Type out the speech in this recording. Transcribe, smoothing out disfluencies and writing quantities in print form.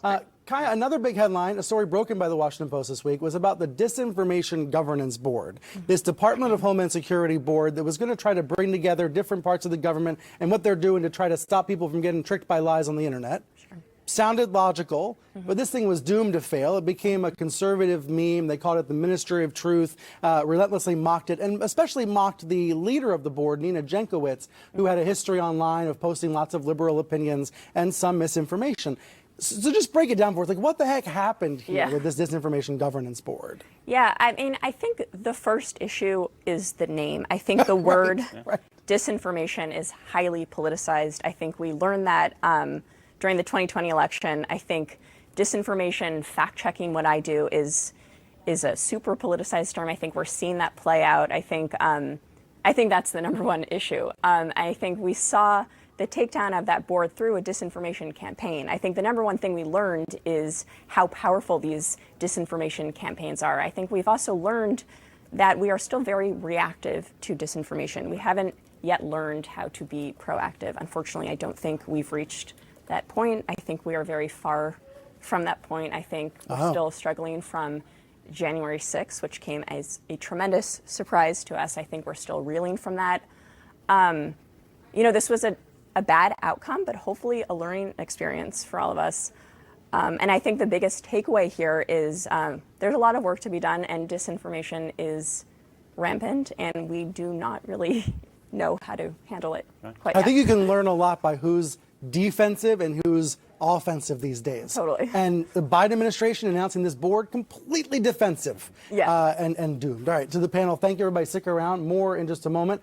Kaya, another big headline, a story broken by the Washington Post this week, was about the Disinformation Governance Board, this Department of Homeland Security board that was going to try to bring together different parts of the government and what they're doing to try to stop people from getting tricked by lies on the internet. Sure. Sounded logical, but this thing was doomed to fail. It became a conservative meme. They called it the Ministry of Truth, relentlessly mocked it, and especially mocked the leader of the board, Nina Jankowicz, who had a history online of posting lots of liberal opinions and some misinformation. So just break it down for us. Like, what the heck happened here with this Disinformation Governance Board? Yeah, I mean, I think the first issue is the name. I think the word disinformation is highly politicized. I think we learned that during the 2020 election. I think disinformation, fact-checking what I do is a super politicized term. I think we're seeing that play out. I think that's the number one issue. I think we saw the takedown of that board through a disinformation campaign. I think the number one thing we learned is how powerful these disinformation campaigns are. I think we've also learned that we are still very reactive to disinformation. We haven't yet learned how to be proactive. Unfortunately, I don't think we've reached that point. I think we are very far from that point. I think we're still struggling from January 6th, which came as a tremendous surprise to us. I think we're still reeling from that. This was a bad outcome, but hopefully a learning experience for all of us. And I think the biggest takeaway here is there's a lot of work to be done, and disinformation is rampant, and we do not really know how to handle it quite yet. I think you can learn a lot by who's defensive and who's offensive these days. Totally. And the Biden administration announcing this board completely defensive and doomed. All right, to the panel, thank you, everybody. Stick around. More in just a moment.